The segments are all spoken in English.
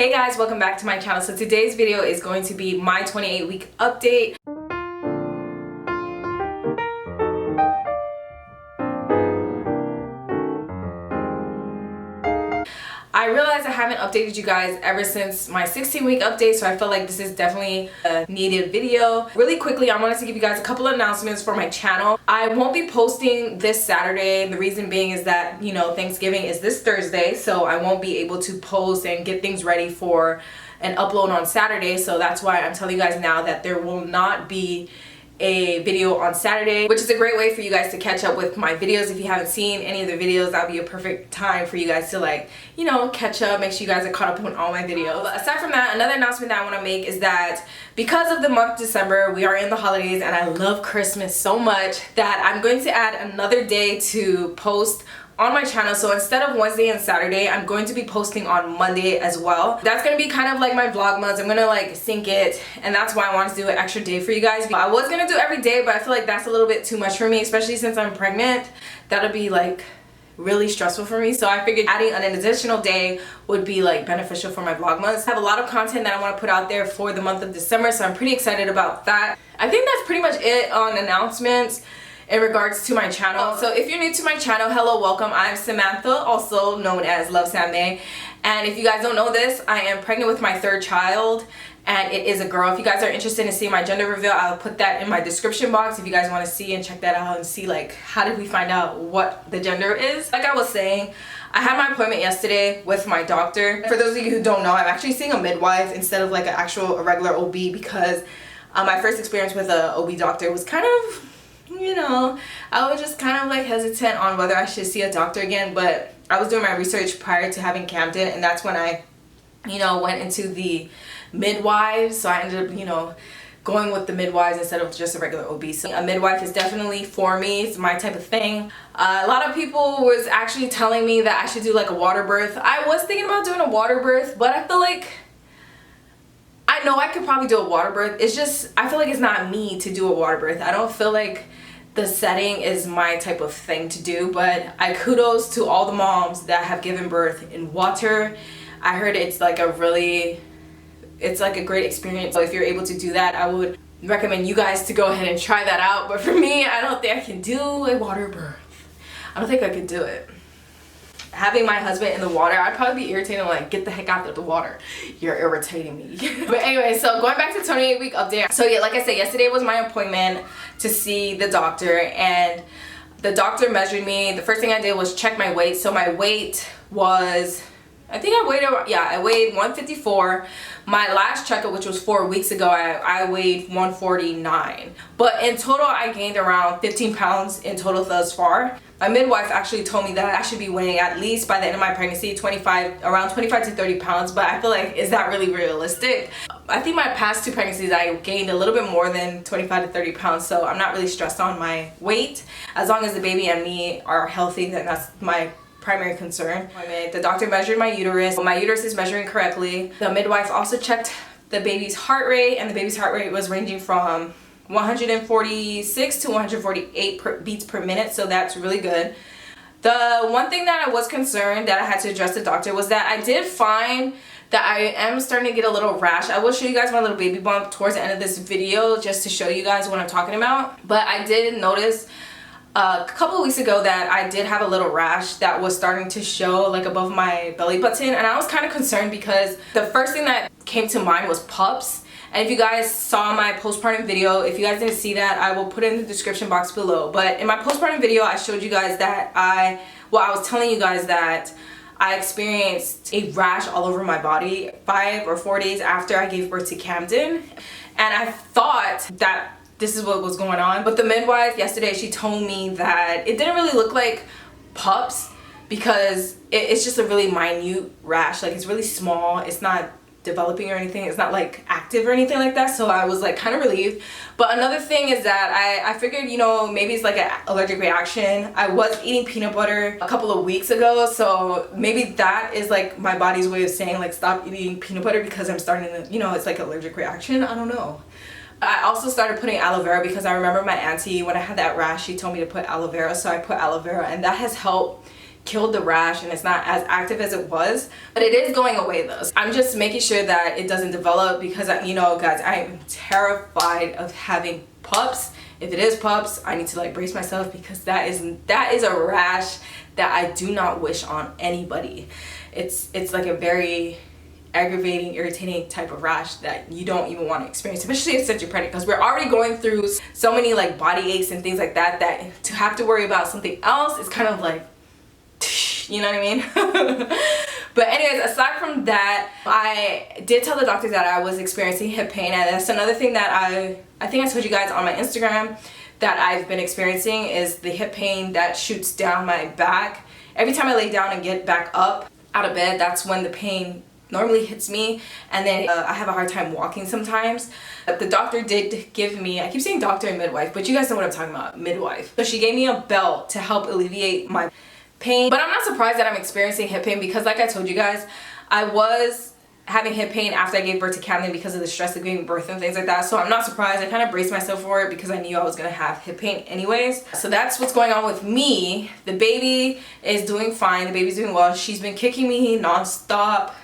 Hey guys, welcome back to my channel. So today's video is going to be my 28-week update. I realized I haven't updated you guys ever since my 16-week update, so I feel like this is definitely a needed video. Really quickly, I wanted to give you guys a couple of announcements for my channel. I won't be posting this Saturday. The reason being is that, you know, Thanksgiving is this Thursday, so I won't be able to post and get things ready for an upload on Saturday. So that's why I'm telling you guys now that there will not be a video on Saturday, which is a great way for you guys to catch up with my videos. If you haven't seen any of the videos, that'll be a perfect time for you guys to, like, you know, catch up, make sure you guys are caught up on all my videos. But aside from that, another announcement that I want to make is that because of the month of December, we are in the holidays and I love Christmas so much that I'm going to add another day to post on my channel. So instead of Wednesday and Saturday, I'm going to be posting on Monday as well. That's gonna be kind of like my vlog months. I'm gonna like sync it, and that's why I wanted to do an extra day for you guys. I was gonna do every day, but I feel like that's a little bit too much for me, especially since I'm pregnant. That'll be like really stressful for me. So I figured adding an additional day would be like beneficial for my vlog months. I have a lot of content that I want to put out there for the month of December, so I'm pretty excited about that. I think that's pretty much it on announcements in regards to my channel. So if you're new to my channel, hello, welcome. I'm Samantha, also known as LOVVESAMMAY. And if you guys don't know this, I am pregnant with my third child, and it is a girl. If you guys are interested in seeing my gender reveal, I'll put that in my description box if you guys want to see and check that out and see like how did we find out what the gender is. Like I was saying, I had my appointment yesterday with my doctor. For those of you who don't know, I'm actually seeing a midwife instead of like a regular OB because my first experience with a OB doctor was kind of, you know, I was just kind of like hesitant on whether I should see a doctor again, but I was doing my research prior to having Kamden, and that's when I, you know, went into the midwives. So I ended up, you know, going with the midwives instead of just a regular OB. So a midwife is definitely for me. It's my type of thing. A lot of people was actually telling me that I should do like a water birth. I was thinking about doing a water birth, but I feel like I know I could probably do a water birth. It's just, I feel like it's not me to do a water birth. I don't feel like the setting is my type of thing to do, but I kudos to all the moms that have given birth in water. I heard it's like a really, it's like a great experience. So if you're able to do that, I would recommend you guys to go ahead and try that out. But for me, I don't think I can do a water birth. I don't think I could do it. Having my husband in the water, I'd probably be irritated, like, get the heck out of the water. You're irritating me. But anyway, so going back to 28-week update. So yeah, like I said, yesterday was my appointment to see the doctor, and the doctor measured me. The first thing I did was check my weight. So my weight was, I think I weighed 154. My last checkup, which was 4 weeks ago, I weighed 149. But in total, I gained around 15 pounds in total thus far. My midwife actually told me that I should be weighing at least by the end of my pregnancy around 25 to 30 pounds, but I feel like, is that really realistic? I think my past two pregnancies I gained a little bit more than 25 to 30 pounds, so I'm not really stressed on my weight. As long as the baby and me are healthy, then that's my primary concern. The doctor measured my uterus. My uterus is measuring correctly. The midwife also checked the baby's heart rate, and the baby's heart rate was ranging from 146 to 148 beats per minute, so that's really good. The one thing that I was concerned that I had to address the doctor was that I did find that I am starting to get a little rash. I will show you guys my little baby bump towards the end of this video just to show you guys what I'm talking about. But I did notice a couple of weeks ago that I did have a little rash that was starting to show like above my belly button, and I was kind of concerned because the first thing that came to mind was pups. And if you guys saw my postpartum video, if you guys didn't see that, I will put it in the description box below. But in my postpartum video, I showed you guys that I was telling you guys that I experienced a rash all over my body 5 or 4 days after I gave birth to Kamden. And I thought that this is what was going on. But the midwife yesterday, she told me that it didn't really look like pups because it's just a really minute rash. Like, it's really small. It's not developing or anything. It's not like active or anything like that, so I was like kind of relieved. But another thing is that I figured, you know, maybe it's like an allergic reaction. I was eating peanut butter a couple of weeks ago, so maybe that is like my body's way of saying like stop eating peanut butter because I'm starting to, you know, it's like an allergic reaction. I don't know. I also started putting aloe vera because I remember my auntie, when I had that rash, she told me to put aloe vera, so I put aloe vera, and that has helped killed the rash and it's not as active as it was, but it is going away though. So I'm just making sure that it doesn't develop because you know guys, I am terrified of having pups. If it is pups, I need to like brace myself because that is a rash that I do not wish on anybody. It's like a very aggravating, irritating type of rash that you don't even want to experience, especially since you're pregnant, because we're already going through so many like body aches and things like that, that to have to worry about something else is kind of like, you know what I mean? But anyways, aside from that, I did tell the doctor that I was experiencing hip pain, and that's another thing that I think I told you guys on my Instagram that I've been experiencing is the hip pain that shoots down my back. Every time I lay down and get back up out of bed, that's when the pain normally hits me, and then I have a hard time walking sometimes. The doctor did give me, I keep saying doctor and midwife, but you guys know what I'm talking about, midwife. So she gave me a belt to help alleviate my pain, but I'm not surprised that I'm experiencing hip pain because like I told you guys, I was having hip pain after I gave birth to Kamden because of the stress of giving birth and things like that. So I'm not surprised. I kind of braced myself for it because I knew I was gonna have hip pain anyways. So that's what's going on with me. The baby is doing fine. The baby's doing well. She's been kicking me non-stop.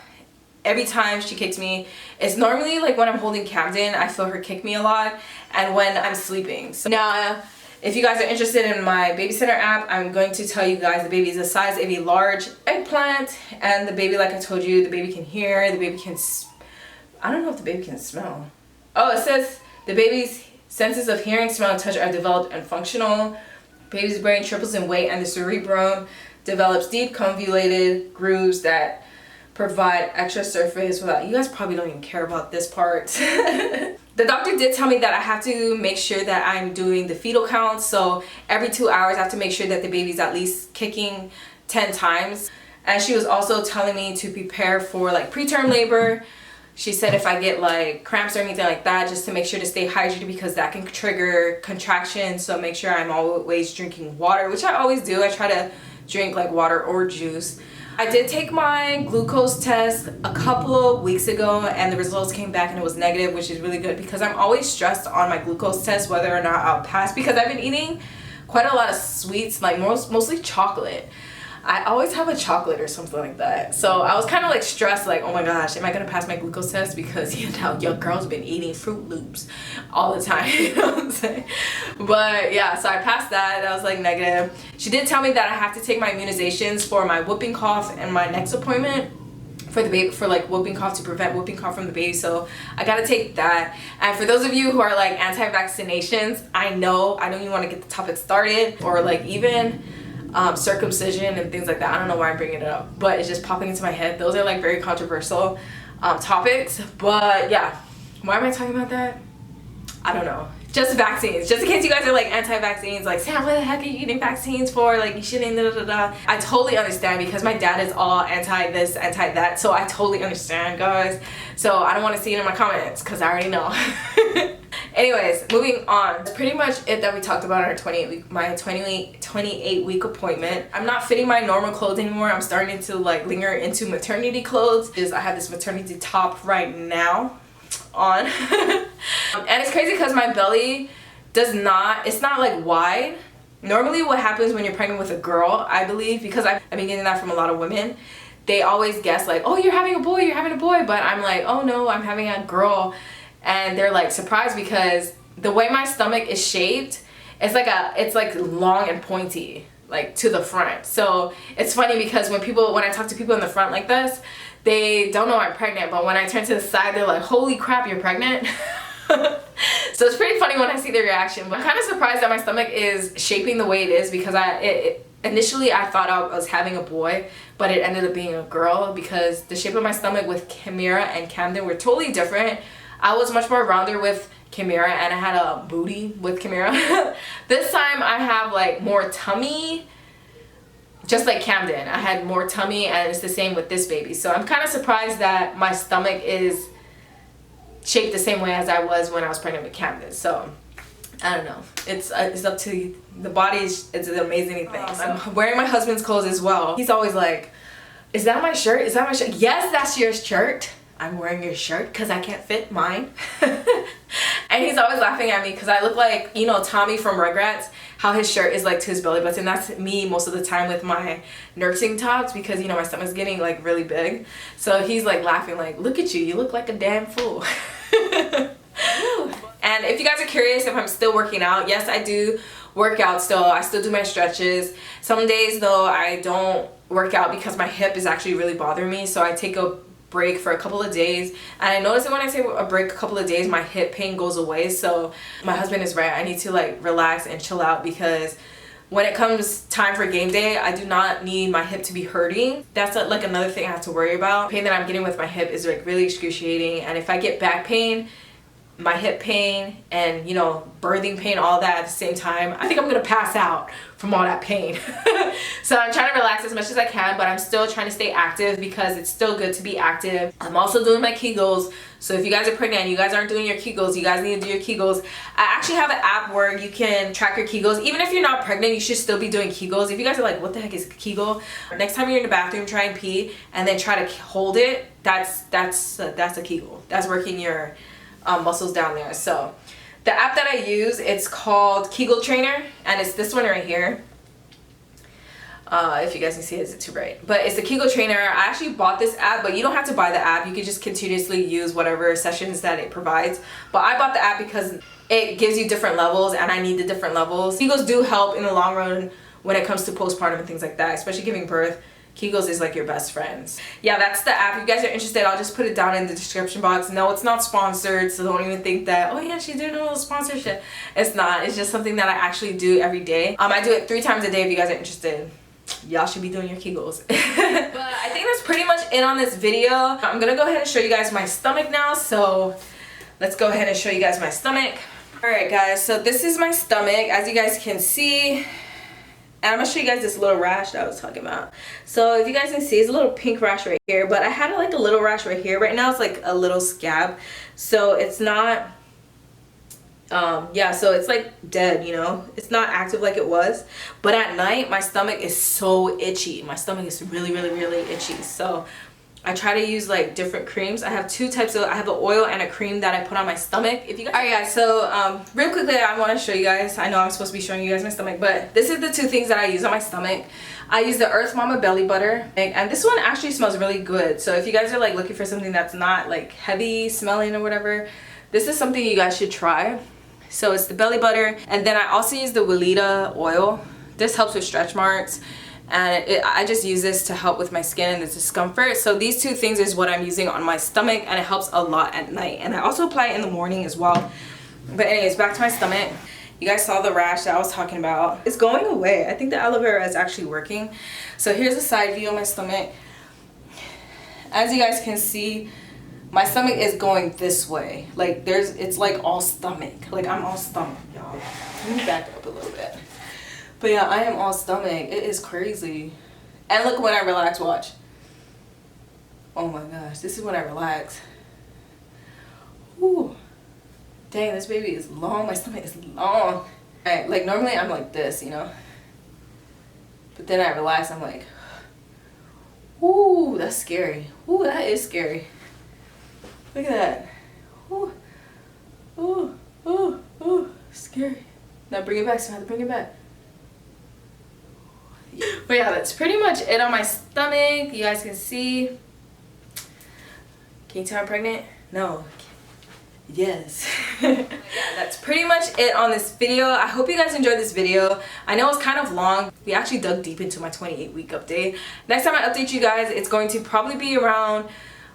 Every time she kicks me, it's normally like when I'm holding Kamden, I feel her kick me a lot, and when I'm sleeping. So now, if you guys are interested in my babysitter app, I'm going to tell you guys the baby is the size of a large eggplant, and the baby, like I told you, the baby can hear, the baby can, I don't know if the baby can smell. Oh, it says the baby's senses of hearing, smell, and touch are developed and functional. Baby's brain triples in weight, and the cerebrum develops deep convoluted grooves that provide extra surface without, you guys probably don't even care about this part. The doctor did tell me that I have to make sure that I'm doing the fetal count, so every 2 hours I have to make sure that the baby's at least kicking 10 times. And she was also telling me to prepare for like preterm labor. She said if I get like cramps or anything like that, just to make sure to stay hydrated because that can trigger contractions. So make sure I'm always drinking water, which I always do. I try to drink like water or juice. I did take my glucose test a couple of weeks ago and the results came back and it was negative, which is really good because I'm always stressed on my glucose test whether or not I'll pass because I've been eating quite a lot of sweets, like mostly chocolate. I always have a chocolate or something like that. So I was kind of like stressed, like, oh my gosh, am I gonna pass my glucose test? Because you know, your girl's been eating Fruit Loops all the time, you know what I'm saying? But yeah, so I passed that. That was like negative. She did tell me that I have to take my immunizations for my whooping cough and my next appointment for the baby, for like whooping cough, to prevent whooping cough from the baby. So I gotta take that. And for those of you who are like anti-vaccinations, I know I don't even want to get the topic started, or like even circumcision and things like that. I don't know why I'm bringing it up, but it's just popping into my head. Those are like very controversial topics. But yeah, why am I talking about that? I don't know. Just vaccines. Just in case you guys are like anti-vaccines, like, Sam, what the heck are you eating vaccines for? Like, you shouldn't, da da da. I totally understand because my dad is all anti this, anti that. So I totally understand, guys. So I don't want to see it in my comments because I already know. Anyways, moving on. That's pretty much it that we talked about on our 28 week appointment. I'm not fitting my normal clothes anymore. I'm starting to like linger into maternity clothes. I have this maternity top right now on. And it's crazy because my belly it's not like wide. Normally what happens when you're pregnant with a girl, I believe, because I've been getting that from a lot of women, they always guess like, oh, you're having a boy, but I'm like, oh no, I'm having a girl. And they're like surprised because the way my stomach is shaped, it's like long and pointy, like to the front. So it's funny because when I talk to people in the front like this, they don't know I'm pregnant, but when I turn to the side, they're like, holy crap, you're pregnant. So it's pretty funny when I see their reaction. But I'm kind of surprised that my stomach is shaping the way it is because initially I thought I was having a boy, but it ended up being a girl because the shape of my stomach with Kimira and Kamden were totally different. I was much more rounder with Kimira and I had a booty with Kimira. This time I have like more tummy, just like Kamden. I had more tummy and it's the same with this baby. So I'm kind of surprised that my stomach is shaped the same way as I was when I was pregnant with Kamden. So I don't know. It's up to you. The body it's an amazing thing. I'm wearing my husband's clothes as well. He's always like, is that my shirt? Is that my shirt? Yes, that's your shirt. I'm wearing your shirt because I can't fit mine. And he's always laughing at me because I look like, you know, Tommy from Rugrats, how his shirt is like to his belly button. That's me most of the time with my nursing tops, because you know my stomach's getting like really big. So he's like laughing like, look at you, you look like a damn fool. And if you guys are curious if I'm still working out, yes, I do work out still. I still do my stretches. Some days though I don't work out because my hip is actually really bothering me, so I take a break for a couple of days. And I notice that when I take a break a couple of days, my hip pain goes away. So my husband is right, I need to like relax and chill out, because when it comes time for game day, I do not need my hip to be hurting. That's like another thing I have to worry about. The pain that I'm getting with my hip is like really excruciating, and if I get back pain, my hip pain, and you know, birthing pain, all that at the same time, I think I'm gonna pass out from all that pain. So I'm trying to relax as much as I can, but I'm still trying to stay active because it's still good to be active. I'm also doing my kegels. So if you guys are pregnant and you guys aren't doing your kegels, you guys need to do your kegels. I actually have an app where you can track your kegels. Even if you're not pregnant, you should still be doing kegels. If you guys are like, what the heck is kegel? Next time you're in the bathroom, try and pee and then try to hold it. That's a kegel. That's working your muscles down there. So the app that I use, it's called Kegel Trainer, and it's this one right here. If you guys can see it, is it too bright? But it's the Kegel Trainer. I actually bought this app, but you don't have to buy the app. You can just continuously use whatever sessions that it provides. But I bought the app because it gives you different levels, and I need the different levels. Kegels do help in the long run when it comes to postpartum and things like that, especially giving birth. Kegels is like your best friends. Yeah, that's the app. If you guys are interested, I'll just put it down in the description box. No, it's not sponsored, so don't even think that, oh yeah, she's doing a little sponsorship. It's not. It's just something that I actually do every day. I do it 3 times a day. If you guys are interested, y'all should be doing your Kegels. But I think that's pretty much it on this video. I'm gonna go ahead and show you guys my stomach now. So let's go ahead and show you guys my stomach. Alright guys, so this is my stomach. As you guys can see, and I'm gonna show you guys this little rash that I was talking about. So if you guys can see, it's a little pink rash right here, but I had like a little rash right here. Right now it's like a little scab, so it's not yeah, so it's like dead, you know, it's not active like it was. But at night my stomach is so itchy. My stomach is really itchy. So I try to use like different creams. I have 2 types of, I have an oil and a cream that I put on my stomach. If you guys, alright guys, so real quickly I want to show you guys, I know I'm supposed to be showing you guys my stomach, but this is the 2 things that I use on my stomach. I use the Earth Mama belly butter, and this one actually smells really good. So if you guys are like looking for something that's not like heavy smelling or whatever, this is something you guys should try. So it's the belly butter, and then I also use the Weleda oil. This helps with stretch marks, and I just use this to help with my skin and the discomfort. So these 2 things is what I'm using on my stomach, and it helps a lot at night, and I also apply it in the morning as well. But anyways, back to my stomach. You guys saw the rash that I was talking about. It's going away. I think the aloe vera is actually working. So here's a side view of my stomach. As you guys can see, my stomach is going this way. Like it's like all stomach. Like I'm all stomach, y'all. Let me back up a little bit. But yeah, I am all stomach. It is crazy. And look when I relax, watch. Oh my gosh, this is when I relax. Ooh. Dang, this baby is long. My stomach is long. Like normally I'm like this, you know. But then I relax, I'm like, ooh, that's scary. Ooh, that is scary. Look at that. Ooh, ooh, ooh, ooh, scary. Now bring it back, Samantha, bring it back. But yeah, that's pretty much it on my stomach. You guys can see. Can you tell I'm pregnant? No. Yes. Yeah, that's pretty much it on this video. I hope you guys enjoyed this video. I know it's kind of long. We actually dug deep into my 28-week update. Next time I update you guys, it's going to probably be around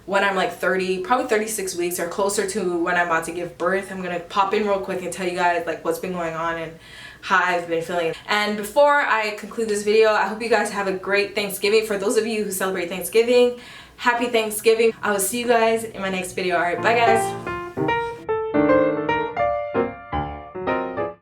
when I'm like 30, probably 36 weeks or closer to when I'm about to give birth. I'm gonna pop in real quick and tell you guys like what's been going on and how I've been feeling. And before I conclude this video, I hope you guys have a great Thanksgiving. For those of you who celebrate Thanksgiving, happy Thanksgiving. I will see you guys in my next video. All right, bye guys.